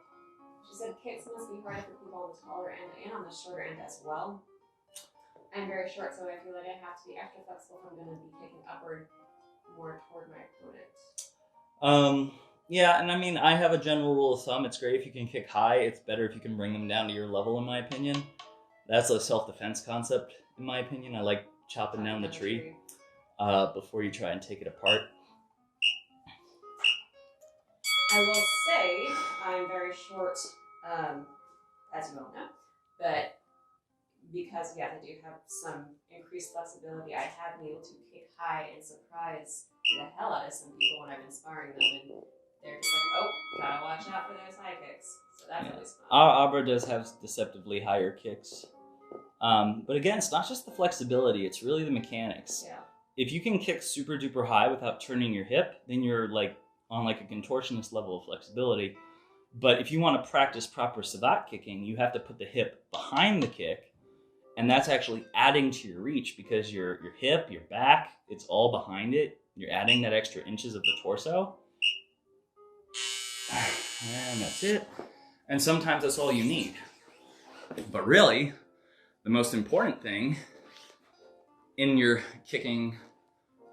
She said kicks must be hard for people on the taller end and on the shorter end as well. I'm very short, so I feel like I have to be extra flexible if I'm going to be kicking upward more toward my opponent. Yeah, and I mean, I have a general rule of thumb. It's great if you can kick high. It's better if you can bring them down to your level, in my opinion. That's a self-defense concept, in my opinion. I like chopping down the tree before you try and take it apart. I will say I'm very short, as you all know, but because, yeah, I do have some increased flexibility, I have been able to kick high and surprise the hell out of some people when I'm inspiring them, and they're just like, oh, gotta watch out for those high kicks. So that's always fun. Abra does have deceptively higher kicks. But again, it's not just the flexibility, it's really the mechanics. Yeah. If you can kick super duper high without turning your hip, then you're like on like a contortionist level of flexibility. But if you want to practice proper savate kicking, you have to put the hip behind the kick, and that's actually adding to your reach because your hip, your back, it's all behind it. You're adding that extra inches of the torso. And that's it. And sometimes that's all you need. But really, the most important thing in your kicking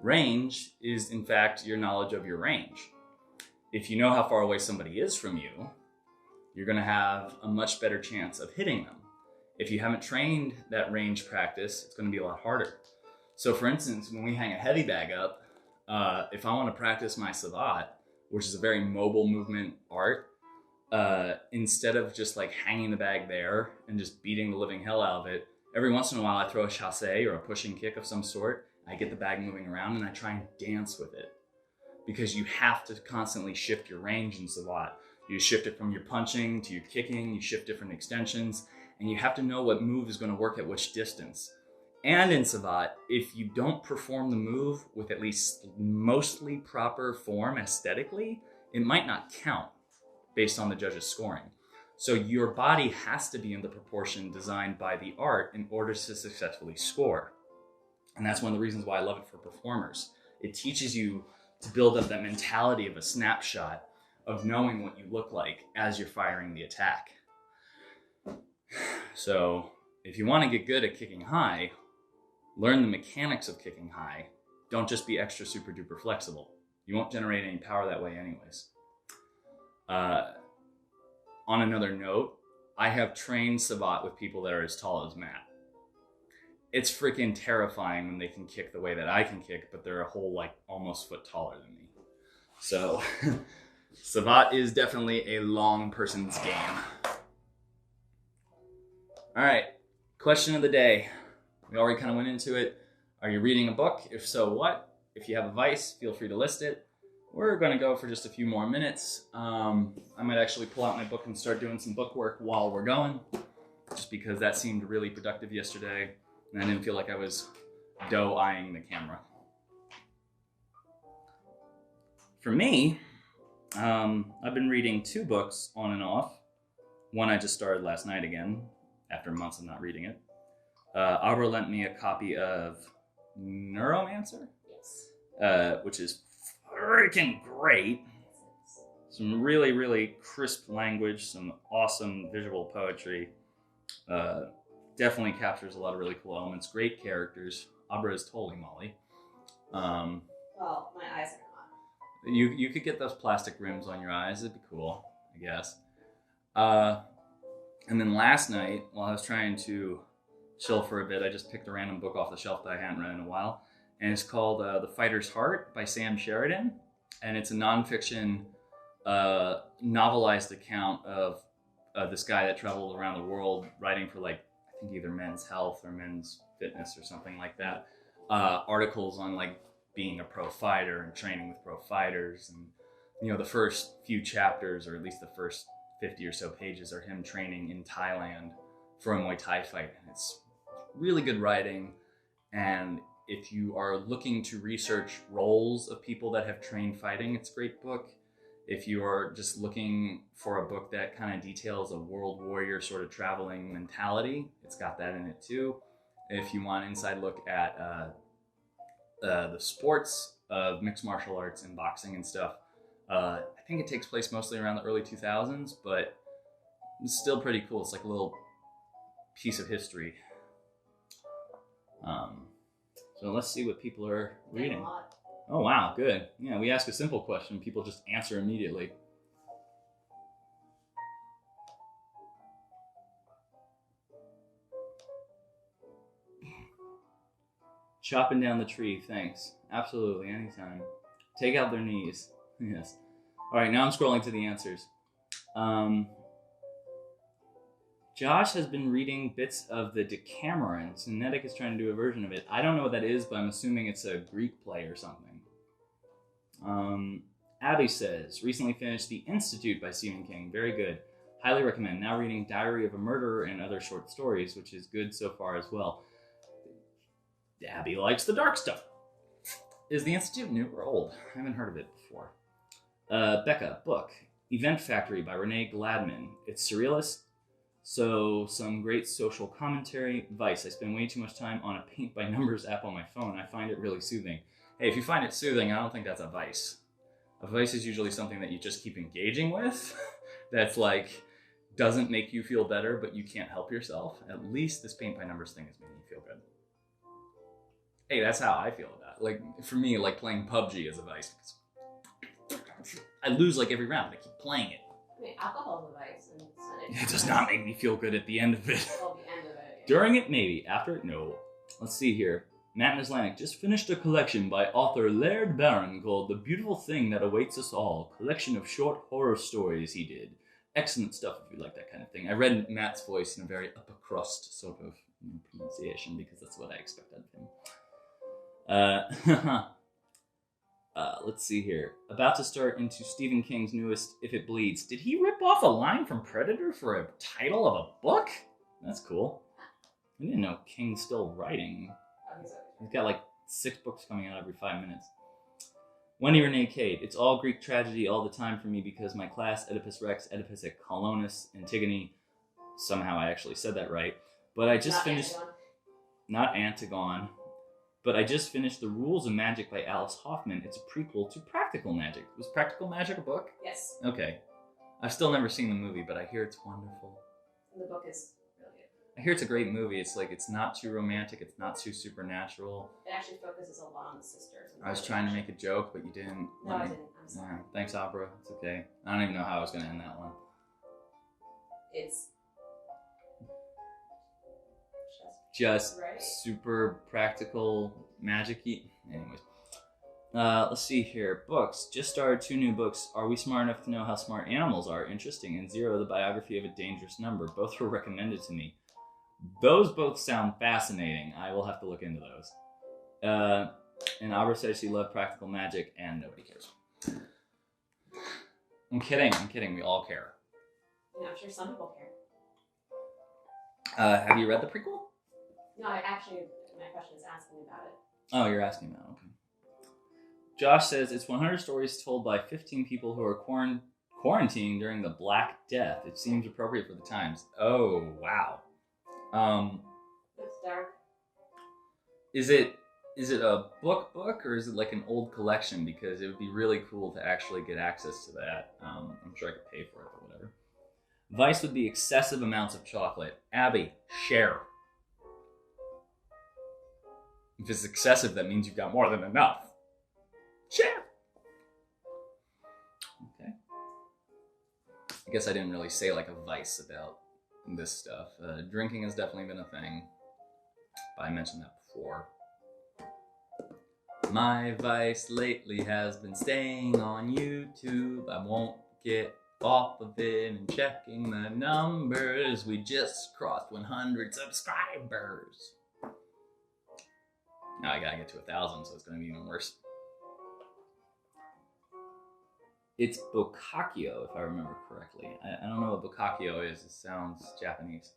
range is, in fact, your knowledge of your range. If you know how far away somebody is from you, you're going to have a much better chance of hitting them. If you haven't trained that range practice, it's going to be a lot harder. So for instance, when we hang a heavy bag up, if I want to practice my savate, which is a very mobile movement art, instead of just like hanging the bag there and just beating the living hell out of it, every once in a while I throw a chasse or a pushing kick of some sort. I get the bag moving around and I try and dance with it, because you have to constantly shift your range in savate. You shift it from your punching to your kicking, you shift different extensions, and you have to know what move is going to work at which distance. And in savate, if you don't perform the move with at least mostly proper form aesthetically, it might not count based on the judge's scoring. So your body has to be in the proportion designed by the art in order to successfully score. And that's one of the reasons why I love it for performers. It teaches you to build up that mentality of a snapshot of knowing what you look like as you're firing the attack. So if you want to get good at kicking high, learn the mechanics of kicking high. Don't just be extra super duper flexible. You won't generate any power that way anyways. On another note, I have trained savate with people that are as tall as Matt. It's freaking terrifying when they can kick the way that I can kick, but they're a whole like almost foot taller than me. So savate is definitely a long person's game. All right, question of the day. We already kind of went into it. Are you reading a book? If so, what? If you have advice, feel free to list it. We're going to go for just a few more minutes. I might actually pull out my book and start doing some book work while we're going, just because that seemed really productive yesterday, and I didn't feel like I was doe-eyeing the camera. For me, I've been reading 2 books on and off. One I just started last night again, after months of not reading it. Abra lent me a copy of Neuromancer, which is freaking great. Some really, really crisp language, some awesome visual poetry. Definitely captures a lot of really cool elements. Great characters. Abra is totally Molly. Well, my eyes are not. You could get those plastic rims on your eyes. It'd be cool, I guess. And then last night, while I was trying to chill for a bit, I just picked a random book off the shelf that I hadn't read in a while. And it's called The Fighter's Heart by Sam Sheridan. And it's a nonfiction novelized account of this guy that traveled around the world writing for like, I think either Men's Health or Men's Fitness or something like that. Articles on like being a pro fighter and training with pro fighters. And, you know, the first few chapters, or at least the first 50 or so pages, are him training in Thailand for a Muay Thai fight. And it's really good writing. And if you are looking to research roles of people that have trained fighting, it's a great book. If you are just looking for a book that kind of details a world warrior sort of traveling mentality, it's got that in it too. If you want an inside look at the sports of mixed martial arts and boxing and stuff, I think it takes place mostly around the early 2000s, but it's still pretty cool. It's like a little piece of history. So let's see what people are reading. Oh, wow, good. Yeah, we ask a simple question. People just answer immediately. Chopping down the tree, thanks. Absolutely, anytime. Take out their knees. Yes. All right, now I'm scrolling to the answers. Josh has been reading bits of the Decameron. Cinetic is trying to do a version of it. I don't know what that is, but I'm assuming it's a Greek play or something. Abby says, recently finished The Institute by Stephen King. Very good. Highly recommend. Now reading Diary of a Murderer and Other Short Stories, which is good so far as well. Abby likes the dark stuff. Is The Institute new or old? I haven't heard of it before. Becca, book. Event Factory by Renee Gladman. It's surrealist, so some great social commentary. Vice. I spend way too much time on a paint by numbers app on my phone. I find it really soothing. Hey, if you find it soothing, I don't think that's a vice. A vice is usually something that you just keep engaging with. That's like, doesn't make you feel better, but you can't help yourself. At least this paint by numbers thing is making me feel good. Hey, that's how I feel about it. Like, for me, like playing PUBG is a vice. I lose like every round. I keep playing it. I mean, alcohol is a vice. And it does not make me feel good at the end of it. Well, the end of it. Yeah. During it, maybe. After it, no. Let's see here. Matt and Islamic just finished a collection by author Laird Barron called The Beautiful Thing That Awaits Us All. Collection of short horror stories he did. Excellent stuff if you like that kind of thing. I read Matt's voice in a very upper crust sort of pronunciation because that's what I expected of him. Let's see here. About to start into Stephen King's newest If It Bleeds. Did he rip off a line from Predator for a title of a book? That's cool. I didn't know King's still writing. He's got like 6 books coming out every 5 minutes. Wendy Renee Cade. It's all Greek tragedy all the time for me because my class, Oedipus Rex, Oedipus at Colonus, Antigone. Somehow I actually said that right. But I just finished... Antigone. Not Antigone. But I just finished The Rules of Magic by Alice Hoffman. It's a prequel to Practical Magic. Was Practical Magic a book? Yes. Okay. I've still never seen the movie, but I hear it's wonderful. And the book is really good. I hear it's a great movie. It's like, it's not too romantic. It's not too supernatural. It actually focuses a lot on the sisters. I was trying to make a joke, but you didn't. No, I didn't. I'm sorry. Yeah, thanks, Abra. It's okay. I don't even know how I was going to end that one. It's just right? super practical, magic-y. Anyways. Let's see here. Books. Just started 2 new books. Are We Smart Enough to Know How Smart Animals Are? Interesting. And Zero, the biography of a dangerous number. Both were recommended to me. Those both sound fascinating. I will have to look into those. And Abra says she loved Practical Magic, and nobody cares. I'm kidding. We all care. Yeah, I'm sure some people care. Have you read the prequel? No, my question is asking about it. Oh, you're asking that. Okay. Josh says it's 100 stories told by 15 people who are quarantining during the Black Death. It seems appropriate for the times. Oh, wow. It's dark. Is it a book or is it like an old collection? Because it would be really cool to actually get access to that. I'm sure I could pay for it or whatever. Vice would be excessive amounts of chocolate. Abby, share. If it's excessive, that means you've got more than enough. Share. Okay. I guess I didn't really say like a vice about this stuff. Drinking has definitely been a thing. But I mentioned that before. My vice lately has been staying on YouTube. I won't get off of it and checking the numbers. We just crossed 100 subscribers. Now I gotta get to 1,000, so it's gonna be even worse. It's Boccaccio, if I remember correctly. I don't know what Boccaccio is. It sounds Japanese.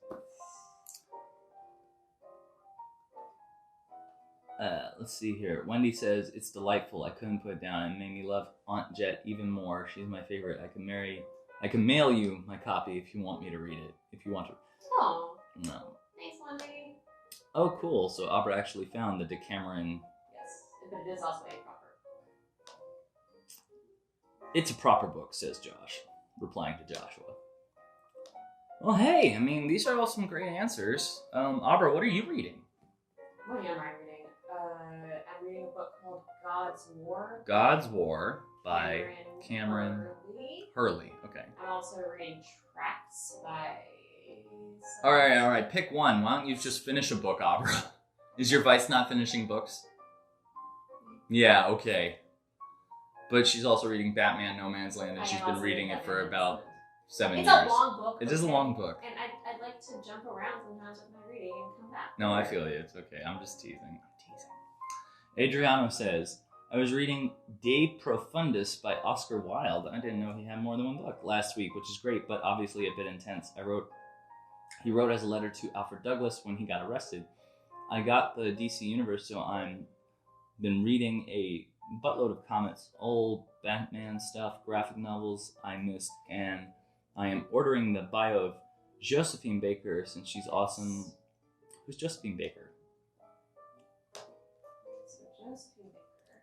Let's see here. Wendy says, it's delightful. I couldn't put it down. It made me love Aunt Jet even more. She's my favorite. I can mail you my copy if you want me to read it. If you want to. Oh. No. Thanks, Wendy. Oh, cool. So Abra actually found the Decameron. Yes, but it is also a proper. It's a proper book, says Josh, replying to Joshua. Well, hey, I mean, these are all some great answers. Abra, what are you reading? What am I reading? I'm reading a book called God's War. God's War by Cameron Hurley. Okay. I'm also reading Tracks by... All right. Pick one. Why don't you just finish a book, Abra? Is your vice not finishing books? Yeah, okay. But she's also reading Batman No Man's Land, and she's been reading it for about 7 years. It's a long book. It is a long book. And I'd like to jump around sometimes with my reading and come back. No, I feel you. It's okay. I'm just teasing. Adriano says, I was reading De Profundis by Oscar Wilde. I didn't know he had more than one book last week, which is great, but obviously a bit intense. He wrote as a letter to Alfred Douglas when he got arrested. I got the DC Universe, so I'm been reading a buttload of comics, old Batman stuff, graphic novels I missed, and I am ordering the bio of Josephine Baker since she's awesome. Who's Josephine Baker? Josephine Baker.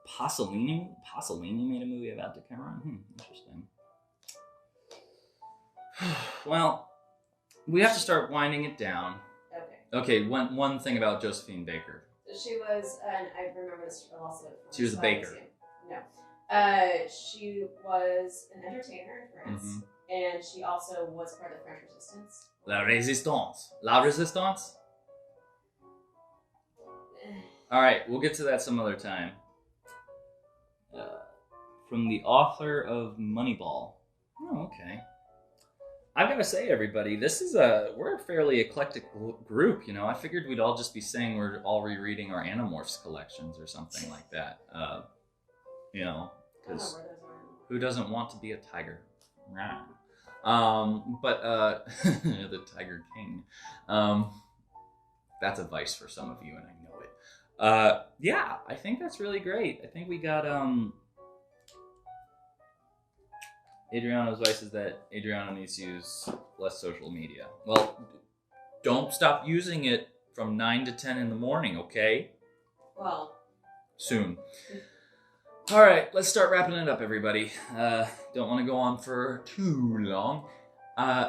Pasolini made a movie about Decameron? Interesting. Well, we have to start winding it down. Okay, one thing about Josephine Baker. She was, and I remember this also. She was a baker. No. She was an entertainer in France, and she also was part of the French Resistance. La Résistance? All right, we'll get to that some other time. From the author of Moneyball. Oh, okay. I've got to say, everybody, we're a fairly eclectic group, you know. I figured we'd all just be saying we're all rereading our Animorphs collections or something like that. You know, because who doesn't want to be a tiger? But the Tiger King. That's a vice for some of you, and I know it. Yeah, I think that's really great. I think we got Adriano's vice is that Adriano needs to use less social media. Well, don't stop using it from 9 to 10 in the morning, okay? Well. Soon. All right, let's start wrapping it up, everybody. Don't want to go on for too long.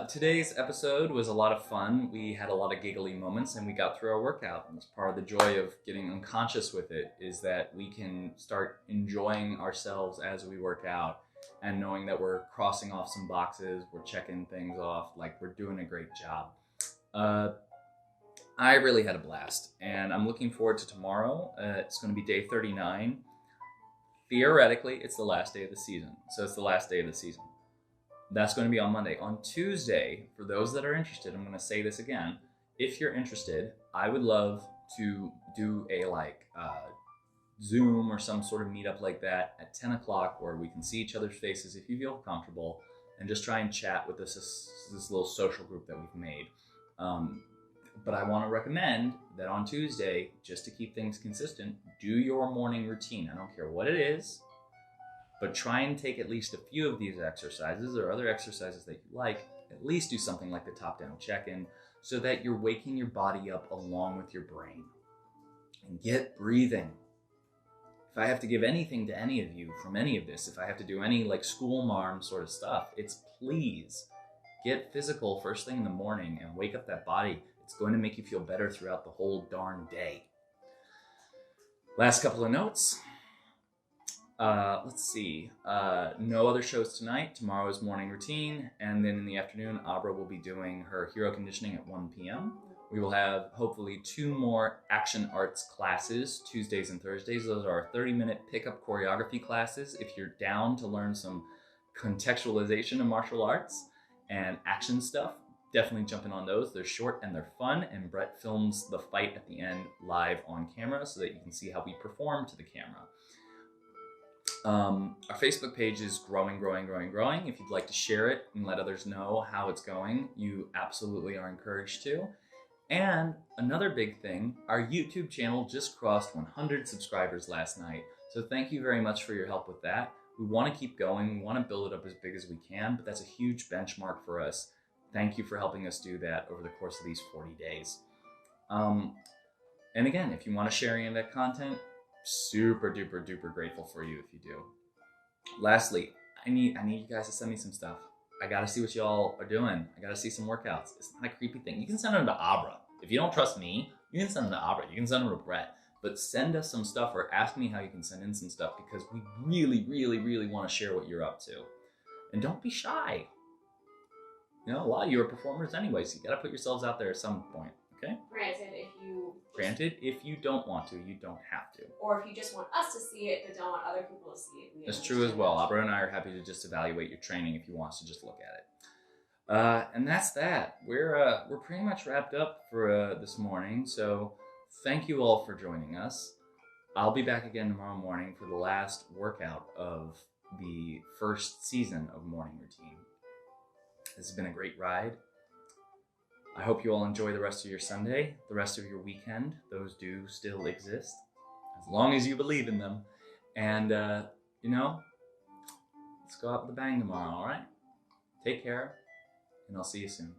Today's episode was a lot of fun. We had a lot of giggly moments, and we got through our workout. And it's part of the joy of getting unconscious with it is that we can start enjoying ourselves as we work out. And knowing that we're crossing off some boxes, we're checking things off, like we're doing a great job. I really had a blast, and I'm looking forward to tomorrow. It's going to be day 39. Theoretically, it's the last day of the season, so it's the last day of the season. That's going to be on Monday. On Tuesday, for those that are interested, I'm going to say this again. If you're interested, I would love to do a Zoom or some sort of meetup like that at 10 o'clock where we can see each other's faces if you feel comfortable and just try and chat with this little social group that we've made. But I want to recommend that on Tuesday, just to keep things consistent, do your morning routine. I don't care what it is, but try and take at least a few of these exercises or other exercises that you like. At least do something like the top-down check-in so that you're waking your body up along with your brain. And get breathing. If I have to give anything to any of you from any of this, if I have to do any like school marm sort of stuff, it's please get physical first thing in the morning and wake up that body. It's going to make you feel better throughout the whole darn day. Last couple of notes. Let's see. No other shows tonight. Tomorrow is morning routine. And then in the afternoon, Abra will be doing her hero conditioning at 1 p.m. We will have hopefully 2 more action arts classes, Tuesdays and Thursdays. Those are our 30-minute pickup choreography classes. If you're down to learn some contextualization of martial arts and action stuff, definitely jump in on those. They're short and they're fun, and Brett films the fight at the end live on camera so that you can see how we perform to the camera. Our Facebook page is growing. If you'd like to share it and let others know how it's going, you absolutely are encouraged to. And another big thing, our YouTube channel just crossed 100 subscribers last night. So thank you very much for your help with that. We want to keep going. We want to build it up as big as we can, but that's a huge benchmark for us. Thank you for helping us do that over the course of these 40 days. And again, if you want to share any of that content, super duper duper grateful for you if you do. Lastly, I need you guys to send me some stuff. I gotta see what y'all are doing. I gotta see some workouts. It's not a creepy thing. You can send them to Abra. If you don't trust me, you can send them to Abra. You can send them to Brett. But send us some stuff or ask me how you can send in some stuff because we really, really, really want to share what you're up to. And don't be shy. You know, a lot of you are performers anyway, so you gotta put yourselves out there at some point, okay? Granted, if you don't want to, you don't have to. Or if you just want us to see it, but don't want other people to see it. That's true as well. Abra and I are happy to just evaluate your training if you want us to just look at it. And that's that. We're pretty much wrapped up for this morning, so thank you all for joining us. I'll be back again tomorrow morning for the last workout of the first season of Morning Routine. This has been a great ride. I hope you all enjoy the rest of your Sunday, the rest of your weekend. Those do still exist, as long as you believe in them. And, you know, let's go out with a bang tomorrow, all right? Take care, and I'll see you soon.